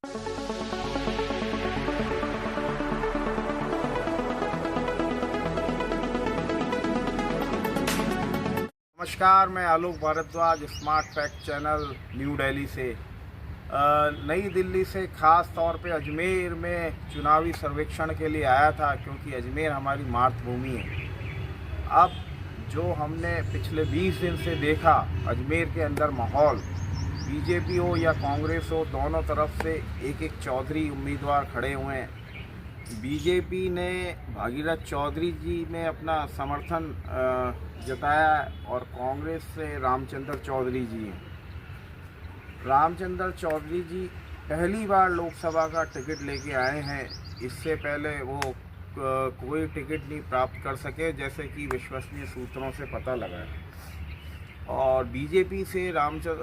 नमस्कार, मैं Alok Bhardwaj smart fact channel New Delhi से। नई दिल्ली से ख़ास तौर पे अजमेर में चुनावी सर्वेक्षण के लिए आया था, क्योंकि अजमेर हमारी मातृभूमि है। अब जो हमने पिछले 20 दिन से देखा अजमेर के अंदर माहौल, बीजेपी हो या कांग्रेस हो, दोनों तरफ से एक एक चौधरी उम्मीदवार खड़े हुए हैं। बीजेपी ने भागीरथ चौधरी जी में अपना समर्थन जताया और कांग्रेस से रामचंद्र चौधरी जी हैं। रामचंद्र चौधरी जी पहली बार लोकसभा का टिकट लेके आए हैं। इससे पहले वो कोई टिकट नहीं प्राप्त कर सके, जैसे कि विश्वसनीय सूत्रों से पता लगा है। और बीजेपी से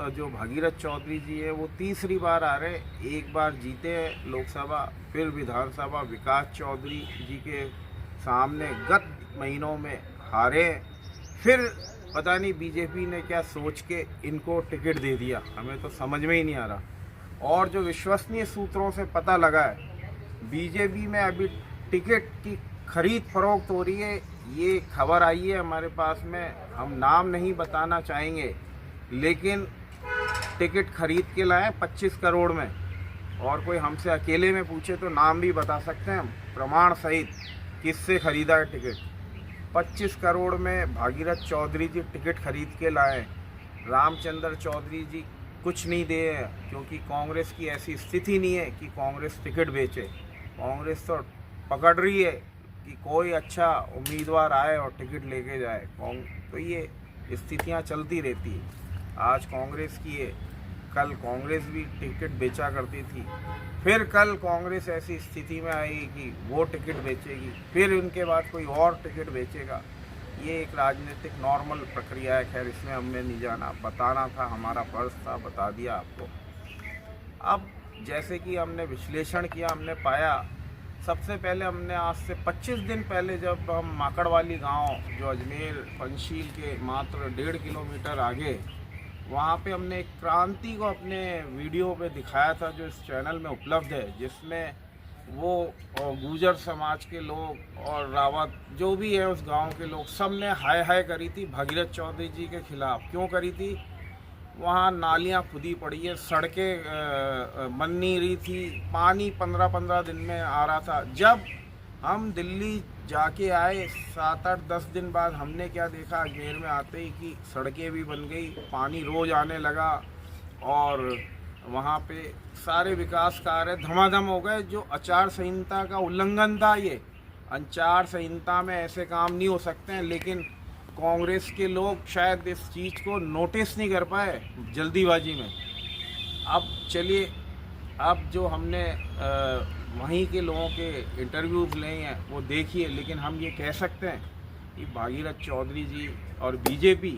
जो भागीरथ चौधरी जी है वो तीसरी बार आ रहे। एक बार जीते लोकसभा, फिर विधानसभा विकास चौधरी जी के सामने गत महीनों में हारे। फिर पता नहीं बीजेपी ने क्या सोच के इनको टिकट दे दिया, हमें तो समझ में ही नहीं आ रहा। और जो विश्वसनीय सूत्रों से पता लगा है, बीजेपी में अभी टिकट की खरीद फरोख्त हो रही है। ये खबर आई है हमारे पास में, हम नाम नहीं बताना चाहेंगे, लेकिन टिकट खरीद के लाए 25 करोड़ में। और कोई हमसे अकेले में पूछे तो नाम भी बता सकते हैं हम प्रमाण सहित किससे ख़रीदा है टिकट। 25 करोड़ में भागीरथ चौधरी जी टिकट खरीद के लाए। रामचंद्र चौधरी जी कुछ नहीं दे हैं, क्योंकि कांग्रेस की ऐसी स्थिति नहीं है कि कांग्रेस टिकट बेचे। कांग्रेस तो पकड़ रही है कि कोई अच्छा उम्मीदवार आए और टिकट लेके जाए। तो ये स्थितियां चलती रहती है। आज कांग्रेस की है, कल कांग्रेस भी टिकट बेचा करती थी, फिर कल कांग्रेस ऐसी स्थिति में आएगी कि वो टिकट बेचेगी, फिर उनके बाद कोई और टिकट बेचेगा। ये एक राजनीतिक नॉर्मल प्रक्रिया है। खैर, इसमें हमें नहीं जाना, बताना था, हमारा फर्ज था, बता दिया आपको। अब जैसे कि हमने विश्लेषण किया, हमने पाया, सबसे पहले हमने आज से 25 दिन पहले जब हम माकड़वाली गांव, जो अजमेर पंचशील के मात्र 1.5 किलोमीटर आगे, वहाँ पे हमने एक क्रांति को अपने वीडियो पे दिखाया था, जो इस चैनल में उपलब्ध है, जिसमें वो गुर्जर समाज के लोग और रावत जो भी है उस गांव के लोग, सब ने हाय हाय करी थी भागीरथ चौधरी जी के खिलाफ। क्यों करी थी? वहाँ नालियाँ खुदी पड़ी है, सड़कें बन नहीं रही थी, पानी 15-15 दिन में आ रहा था। जब हम दिल्ली जाके आए 7-8-10 दिन बाद, हमने क्या देखा अजमेर में आते ही कि सड़कें भी बन गई, पानी रोज़ आने लगा और वहाँ पे सारे विकास कार्य धमाधम हो गए। जो आचार संहिता का उल्लंघन था, ये आचार संहिता में ऐसे काम नहीं हो सकते हैं, लेकिन कांग्रेस के लोग शायद इस चीज़ को नोटिस नहीं कर पाए जल्दीबाजी में। अब चलिए, अब जो हमने वहीं के लोगों के इंटरव्यूज़ लिए हैं वो देखिए। लेकिन हम ये कह सकते हैं कि भागीरथ चौधरी जी और बीजेपी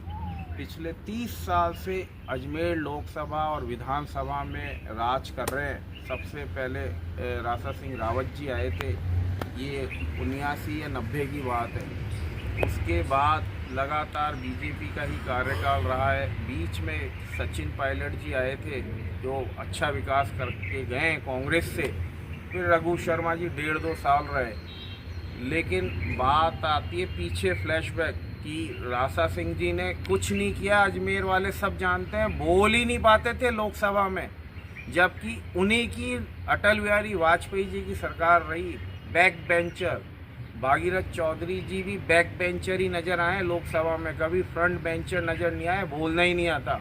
पिछले 30 साल से अजमेर लोकसभा और विधानसभा में राज कर रहे हैं। सबसे पहले रासा सिंह रावत जी आए थे, ये 79 या 90 की बात है। उसके बाद लगातार बीजेपी का ही कार्यकाल रहा है। बीच में सचिन पायलट जी आए थे, जो अच्छा विकास करके गए कांग्रेस से। फिर रघु शर्मा जी 1.5-2 साल रहे। लेकिन बात आती है पीछे फ्लैशबैक कि रासा सिंह जी ने कुछ नहीं किया। अजमेर वाले सब जानते हैं, बोल ही नहीं पाते थे लोकसभा में, जबकि उन्हीं की अटल बिहारी वाजपेयी जी की सरकार रही। बैक बेंचर भागीरथ चौधरी जी भी बैक बेंचर ही नज़र आए लोकसभा में, कभी फ्रंट बेंचर नज़र नहीं आए, बोलना ही नहीं आता।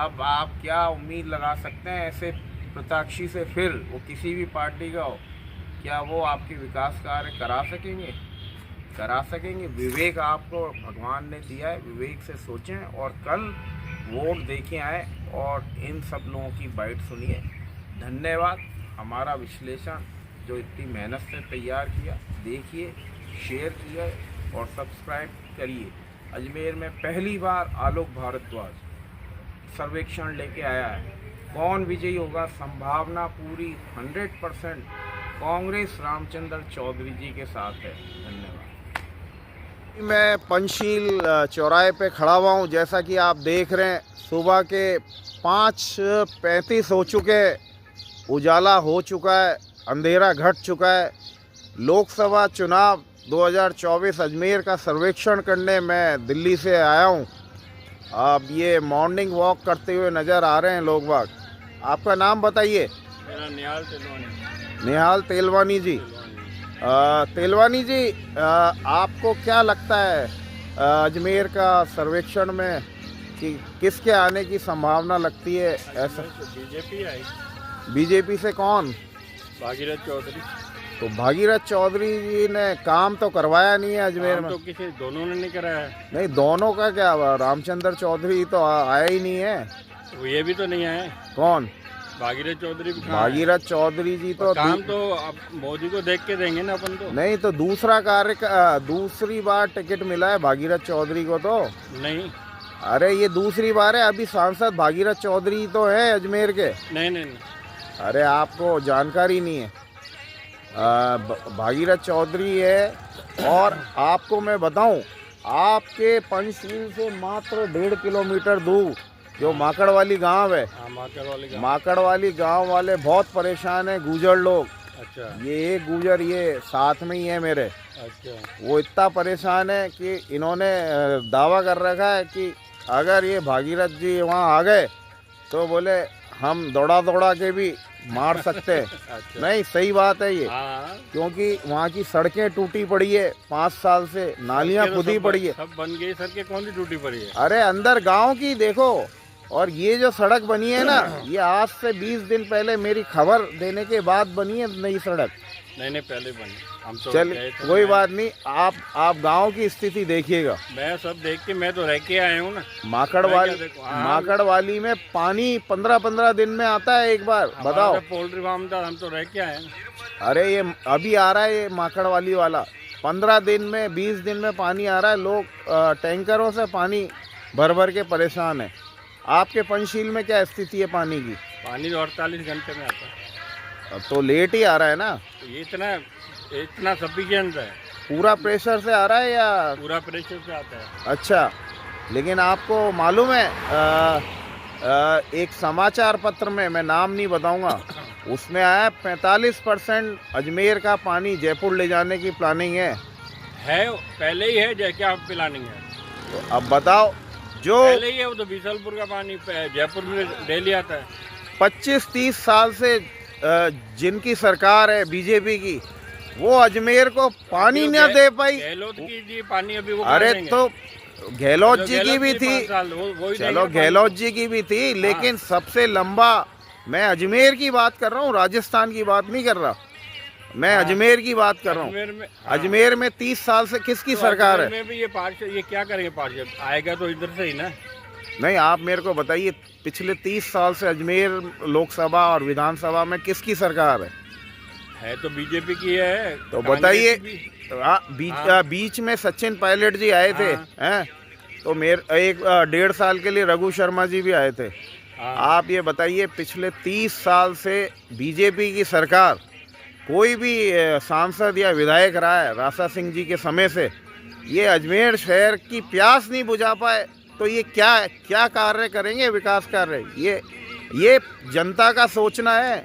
अब आप क्या उम्मीद लगा सकते हैं ऐसे प्रत्याशी से? फिर वो किसी भी पार्टी का हो, क्या वो आपके विकास कार्य करा सकेंगे? करा सकेंगे? विवेक आपको भगवान ने दिया है, विवेक से सोचें और कल वोट देके आए और इन सब लोगों की बाइट सुनिए। धन्यवाद। हमारा विश्लेषण जो इतनी मेहनत से तैयार किया, देखिए, शेयर किया और सब्सक्राइब करिए। अजमेर में पहली बार आलोक भारद्वाज सर्वेक्षण लेके आया है। कौन विजयी होगा? संभावना पूरी 100% कांग्रेस रामचंद्र चौधरी जी के साथ है। धन्यवाद। मैं पंचशील चौराहे पे खड़ा हुआ हूँ। जैसा कि आप देख रहे हैं, सुबह के 5:35 हो चुके उजाला हो चुका है, अंधेरा घट चुका है। लोकसभा चुनाव 2024 अजमेर का सर्वेक्षण करने मैं दिल्ली से आया हूँ। अब ये मॉर्निंग वॉक करते हुए नज़र आ रहे हैं लोग बाग। आपका नाम बताइए। मेरा निहाल तेलवानी। निहाल तेलवानी जी। तेलवानी जी, आपको क्या लगता है अजमेर का सर्वेक्षण में कि किसके आने की संभावना लगती है? ऐसा बीजेपी आई। बीजेपी से कौन? भागीरथ चौधरी। तो भागीरथ चौधरी जी ने काम तो करवाया नहीं है अजमेर में। तो किसी दोनों ने नहीं कराया। नहीं, दोनों का क्या हुआ? रामचंद्र चौधरी तो आया ही नहीं है। वो ये भी तो नहीं आए। कौन? भागीरथ चौधरी भी। भागीरथ चौधरी जी तो काम तो अब मोदी को देख के देंगे ना अपन तो। नहीं, तो दूसरा दूसरी बार टिकट मिला है भागीरथ चौधरी को तो। नहीं, अरे ये दूसरी बार है। अभी सांसद भागीरथ चौधरी तो है अजमेर के। नहीं। अरे आपको जानकारी नहीं है। भागीरथ चौधरी है। और आपको मैं बताऊं, आपके पंचशील से मात्र 1.5 किलोमीटर दूर जो माकड़वाली गांव है, माकड़वाली गांव वाले बहुत परेशान है, गुजर लोग। अच्छा। ये एक गुजर ये साथ में ही है मेरे। अच्छा। वो इतना परेशान है कि इन्होंने दावा कर रखा है कि अगर ये भागीरथ जी वहाँ आ गए तो बोले हम दौड़ा के भी मार सकते हैं। अच्छा। नहीं, सही बात है ये। हाँ। क्योंकि वहाँ की सड़कें टूटी पड़ी है 5 साल से, नालियाँ खुदी पड़ी है। सब बन गई। सड़कें कौन सी टूटी पड़ी है? अरे अंदर गांव की देखो। और ये जो सड़क बनी है ना, ये आज से 20 दिन पहले मेरी खबर देने के बाद बनी है नई सड़क। नहीं, पहले बनी। हम तो चल कोई बात नहीं, आप गांव की स्थिति देखिएगा। मैं सब देख के, मैं तो रह के आया हूँ ना। माकड़वाली में पानी 15-15 दिन में आता है एक बार। बताओ। पोल्ट्री फार्म था, हम तो रह के आए। अरे ये अभी आ रहा है ये माकड़वाली वाला, 15 दिन में 20 दिन में पानी आ रहा है। लोग टैंकरों से पानी भर के परेशान है। आपके पंचशील में क्या स्थिति है पानी की? पानी तो 48 घंटे में आता है। तो लेट ही आ रहा है ना। तो ये इतना सफिशिएंट है। पूरा प्रेशर से आ रहा है या? पूरा प्रेशर से आता है। अच्छा, लेकिन आपको मालूम है एक समाचार पत्र में, मैं नाम नहीं बताऊंगा, उसमें आया 45% अजमेर का पानी जयपुर ले जाने की प्लानिंग है। पहले ही है। क्या प्लानिंग है? तो अब बताओ। जो पहले ही है वो तो बीसलपुर का पानी जयपुर में डेली आता है। 25-30 साल से जिनकी सरकार है बीजेपी की, वो अजमेर को पानी न दे पाई। गहलोत की जी पानी अभी वो। अरे तो गहलोत जी की भी थी। चलो गहलोत जी की भी थी, लेकिन सबसे लंबा, मैं अजमेर की बात कर रहा हूँ, राजस्थान की बात नहीं कर रहा। मैं अजमेर की बात कर रहा हूँ। अजमेर में 30 साल से किसकी सरकार है? में भी ये पार्षद, ये क्या करेंगे? पार्षद आएगा तो इधर से ही ना। नहीं, आप मेरे को बताइए, पिछले 30 साल से अजमेर लोकसभा और विधानसभा में किसकी सरकार है? तो बीजेपी की है। तो बताइए। बीच में सचिन पायलट जी आए थे, हैं? तो मेरे 1.5 साल के लिए रघु शर्मा जी भी आए थे। आप ये बताइए, पिछले 30 साल से बीजेपी की सरकार, कोई भी सांसद या विधायक रहा है राशा सिंह जी के समय से, ये अजमेर शहर की प्यास नहीं बुझा पाए, तो ये क्या कार्य करेंगे? विकास कार्य? ये जनता का सोचना है।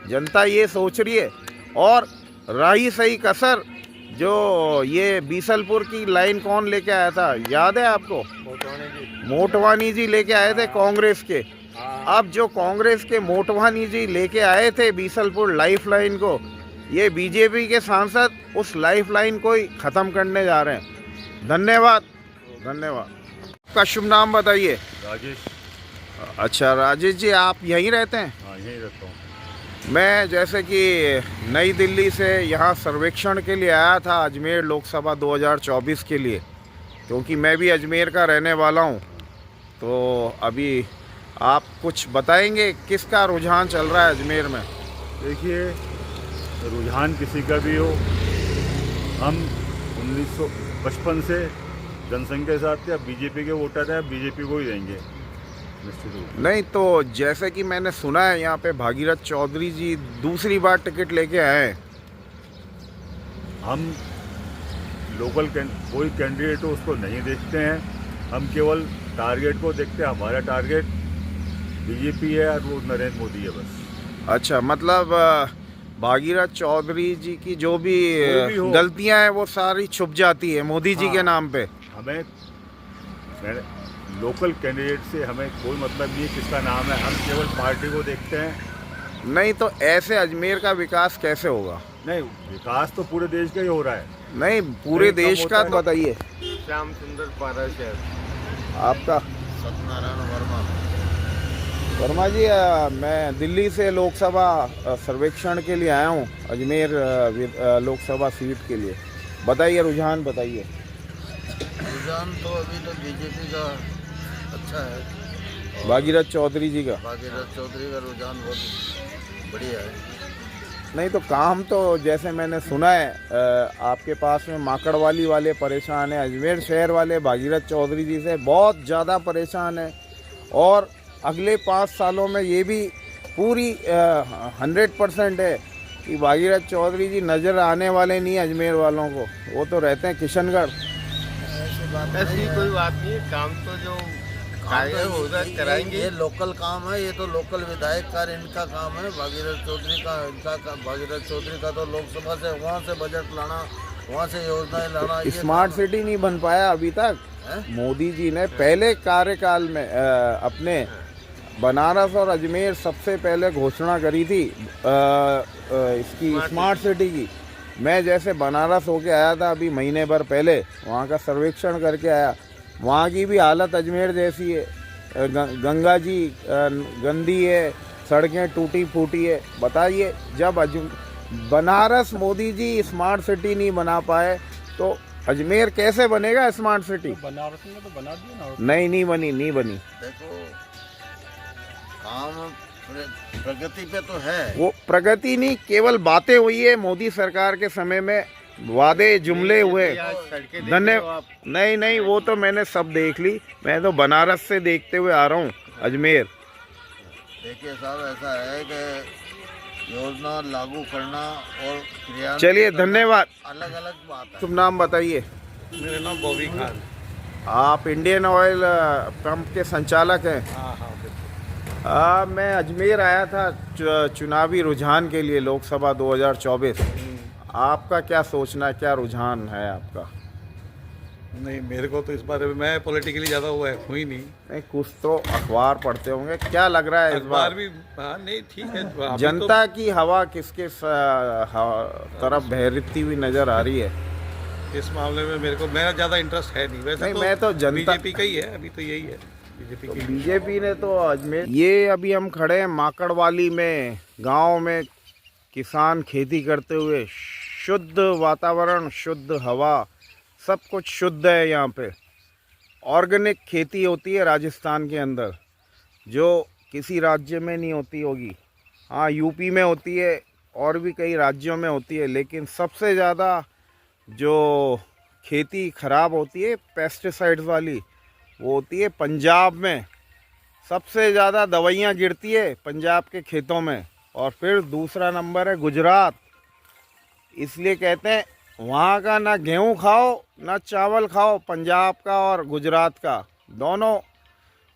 जनता ये सोच रही है। और रही सही कसर, जो ये बीसलपुर की लाइन कौन लेके आया था, याद है आपको? मोटवानी जी लेके आए थे कांग्रेस के। अब जो कांग्रेस के मोटवानी जी लेके आए थे बीसलपुर लाइफ लाइन को, ये बीजेपी के सांसद उस लाइफ लाइन को ही ख़त्म करने जा रहे हैं। धन्यवाद। आपका शुभ नाम बताइए। राजेश। अच्छा राजेश जी, आप यहीं रहते हैं? हाँ, यहीं रहता हूँ। मैं जैसे कि नई दिल्ली से यहाँ सर्वेक्षण के लिए आया था अजमेर लोकसभा 2024 के लिए, क्योंकि मैं भी अजमेर का रहने वाला हूँ। तो अभी आप कुछ बताएंगे किसका रुझान चल रहा है अजमेर में? देखिए, रुझान किसी का भी हो, हम 1955 से जनसंख्या के साथ थे। बीजेपी के वोटर हैं, बीजेपी को ही देंगे निश्चित रूप। नहीं, तो जैसे कि मैंने सुना है यहाँ पे भागीरथ चौधरी जी दूसरी बार टिकट लेके आए हैं। हम लोकल कोई कैंडिडेट हो उसको नहीं देखते हैं, हम केवल टारगेट को देखते हैं। हमारा टारगेट बीजेपी है और वो नरेंद्र मोदी है बस। अच्छा, मतलब भागीरथ चौधरी जी की जो भी कोई भी हो। गलतियां हैं वो सारी छुप जाती है मोदी जी हाँ। के नाम पे। हमें लोकल कैंडिडेट से हमें कोई मतलब नहीं है किसका नाम है, हम केवल पार्टी को देखते हैं। नहीं तो ऐसे अजमेर का विकास कैसे होगा? नहीं, विकास तो पूरे देश का ही हो रहा है। नहीं, पूरे कहीं कम देश होता का है। बताइए। श्याम सुंदर पारा शहर। आपका? सत्यनारायण वर्मा। वर्मा जी, मैं दिल्ली से लोकसभा सर्वेक्षण के लिए आया हूँ, अजमेर लोकसभा सीट के लिए। बताइए, रुझान बताइए। रुझान तो अभी तो बीजेपी का अच्छा है। भागीरथ चौधरी जी का? भागीरथ चौधरी का रुझान बहुत बढ़िया है। नहीं तो काम तो जैसे मैंने सुना है आपके पास में माकड़वाली वाले परेशान हैं, अजमेर शहर वाले भागीरथ चौधरी जी से बहुत ज़्यादा परेशान है। और अगले 5 सालों में ये भी पूरी 100% है कि भागीरथ चौधरी जी नज़र आने वाले नहीं अजमेर वालों को। वो तो रहते हैं किशनगढ़। ऐसी कोई बात नहीं है, काम तो जो कार्य होगा कराएंगे। ये लोकल काम है, ये तो लोकल विधायक का इनका काम है। भागीरथ चौधरी का भागीरथ चौधरी का तो लोकसभा से वहाँ से बजट लाना, वहाँ से योजनाएं लाना। ये स्मार्ट सिटी नहीं बन पाया अभी तक। मोदी जी ने पहले कार्यकाल में अपने बनारस और अजमेर सबसे पहले घोषणा करी थी इसकी स्मार्ट सिटी की। मैं जैसे बनारस होके आया था अभी महीने भर पहले, वहाँ का सर्वेक्षण करके आया। वहाँ की भी हालत अजमेर जैसी है। गंगा जी गंदी है, सड़कें टूटी फूटी है। बताइए, जब बनारस मोदी जी स्मार्ट सिटी नहीं बना पाए तो अजमेर कैसे बनेगा स्मार्ट सिटी? बनारस में तो बना दिया ना। नहीं बनी। देखो, काम प्रगति पे तो है। वो प्रगति नहीं, केवल बातें हुई है मोदी सरकार के समय में, वादे जुमले हुए। धन्यवाद। नहीं, वो तो मैंने सब देख ली। मैं तो बनारस से देखते हुए आ रहा हूँ अजमेर। देखिए साहब, ऐसा है कि योजना लागू करना और क्रियान्वित चलिए, करना धन्यवाद। अलग अलग बात है। शुभ नाम बताइए। मेरा नाम बॉबी खान। आप इंडियन ऑयल पंप के संचालक हैं? हाँ बिल्कुल। मैं अजमेर आया था चुनावी रुझान के लिए, लोकसभा 2024। आपका क्या सोचना है, क्या रुझान है आपका? नहीं, मेरे को तो इस बारे में, मैं पॉलिटिकली ज़्यादा हुई नहीं। नहीं, कुछ तो अखबार पढ़ते होंगे, क्या लग रहा है इस बार? भी हाँ, नहीं ठीक है। अभी जनता की हवा किसके तरफ बहती हुई नजर आ रही है? तो इस मामले में मेरे को, मेरा ज़्यादा इंटरेस्ट है नहीं। वैसे नहीं, मैं तो जनता, बीजेपी का ही है, अभी तो यही है बीजेपी की। बीजेपी ने तो अजमेर, ये अभी हम खड़े हैं माकड़वाली में, गांव में। किसान खेती करते हुए, शुद्ध वातावरण, शुद्ध हवा, सब कुछ शुद्ध है यहाँ पे। ऑर्गेनिक खेती होती है राजस्थान के अंदर, जो किसी राज्य में नहीं होती होगी। हाँ, यूपी में होती है और भी कई राज्यों में होती है, लेकिन सबसे ज़्यादा जो खेती ख़राब होती है पेस्टिसाइड्स वाली, वो होती है पंजाब में। सबसे ज़्यादा दवाइयाँ गिरती है पंजाब के खेतों में। और फिर दूसरा नंबर है गुजरात। इसलिए कहते हैं वहाँ का ना गेहूँ खाओ ना चावल खाओ, पंजाब का और गुजरात का दोनों।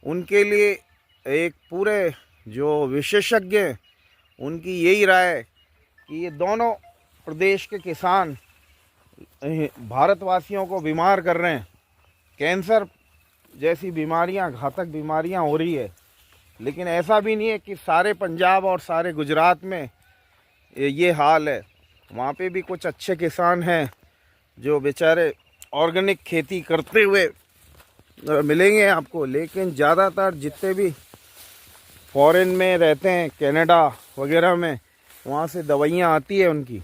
उनके लिए एक पूरे जो विशेषज्ञ हैं उनकी यही राय है कि ये दोनों प्रदेश के किसान भारतवासियों को बीमार कर रहे हैं। कैंसर जैसी बीमारियां, घातक बीमारियां हो रही है। लेकिन ऐसा भी नहीं है कि सारे पंजाब और सारे गुजरात में ये हाल है। वहाँ पे भी कुछ अच्छे किसान हैं जो बेचारे ऑर्गेनिक खेती करते हुए मिलेंगे आपको। लेकिन ज़्यादातर जितने भी फॉरेन में रहते हैं, कनाडा वगैरह में, वहाँ से दवाइयाँ आती है उनकी,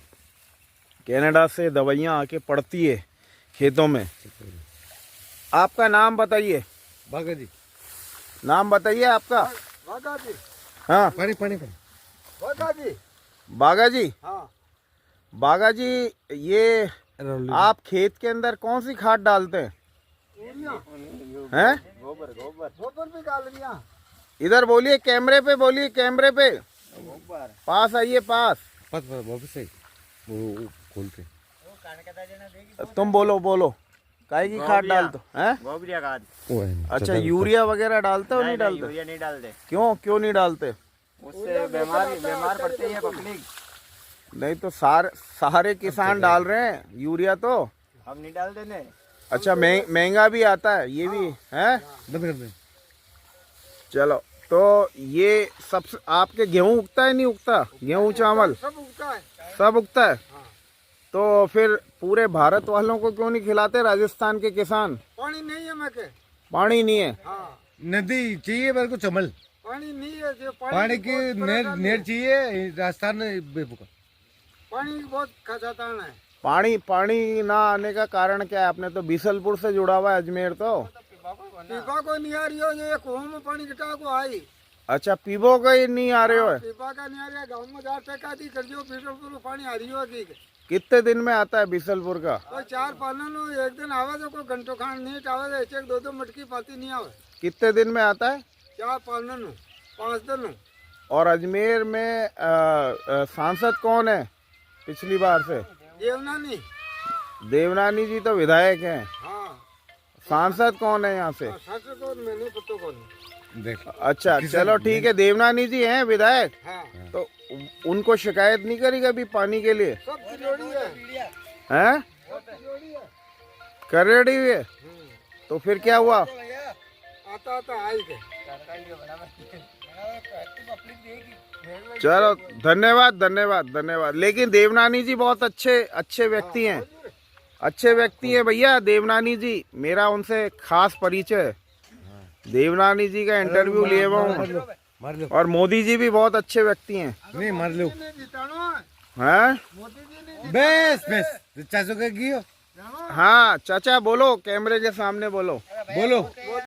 कनाडा से दवाइयाँ आके पड़ती है खेतों में। आपका नाम बताइए। बागा जी। नाम बताइए आपका। बागा जी। हाँ, बागा जी। बागा जी। हाँ। बागा जी, ये आप खेत के अंदर कौन सी खाद डालते हैं? गोबर भी डाल दिया। इधर बोलिए, कैमरे पे बोलिए, कैमरे पे पास आइए, पास। तुम बोलो काहे की खाद डालते हो? हैं? गोबरिया खाद। अच्छा, यूरिया वगैरह डालते हो? नहीं डालते? यूरिया नहीं डालते। क्यों नहीं डालते? उससे बीमार पड़ती है पब्लिक। नहीं तो सारे किसान डाल रहे हैं यूरिया तो। हम नहीं डाल देने। अच्छा महंगा भी आता है ये भी है। बंद कर दे। चलो तो ये सब आपके गेहूं उगता है नहीं उगता? गेहूं चावल सब उगता है। सब उगता है। तो फिर पूरे भारत वालों को क्यों नहीं खिलाते राजस्थान के किसान? पानी नहीं है मैं के। पानी नहीं है। हाँ नदी चाहिए मेरे को चमल, पानी नहीं है जो पानी की बहुत परेशानी नेर है। चाहिए राजस्थान बेबुका। पानी की बहुत खचातान है। पानी ना आने का कारण क्या है? आपने तो बीसलपुर से जुड़ा हुआ है अजमेर तो। पीपा को नहीं आ रही हो, ये कुओं में पानी कटा को आई। अच्छा पीबो का ही नहीं आ रहे हो? पीपा का नहीं आ रहा, गाँव में 10 टका दी कर दियो, बीसलपुर पानी आ रही हो की। कितने दिन में आता है बीसलपुर का? कोई 4-5 दिन एक दिन आवे तो कोई घंटों खान नहीं आवे, एक 2 मटकी पाती नहीं आवे। कितने दिन में आता है? 4-5 दिन 5 दिन। और अजमेर में सांसद कौन है पिछली बार से? देवना नहीं। देवनानी जी तो विधायक हैं। हाँ सांसद कौन है यहाँ से? सच तो मैं नहीं पता कौन। देख अच्छा चलो ठीक है, देवनानी जी हैं विधायक। हाँ तो उनको शिकायत नहीं करी कभी पानी के लिए? सब तिजोरी है। हैं? कर रही है। तो फिर क्या हुआ? आता आता आई के। चलो धन्यवाद धन्यवाद धन्यवाद। लेकिन देवनानी जी बहुत अच्छे व्यक्ति हैं, अच्छे व्यक्ति हैं भैया देवनानी जी। मेरा उनसे खास परिचय है। देवनानी जी का इंटरव्यू लिए हुआ हूँ। मार लो। और मोदी जी भी बहुत अच्छे व्यक्ति हैं। नहीं मार लो। हैं? बेस बेस 400 का गियो। हाँ चाचा बोलो, कैमरे के सामने बोलो। बोलो।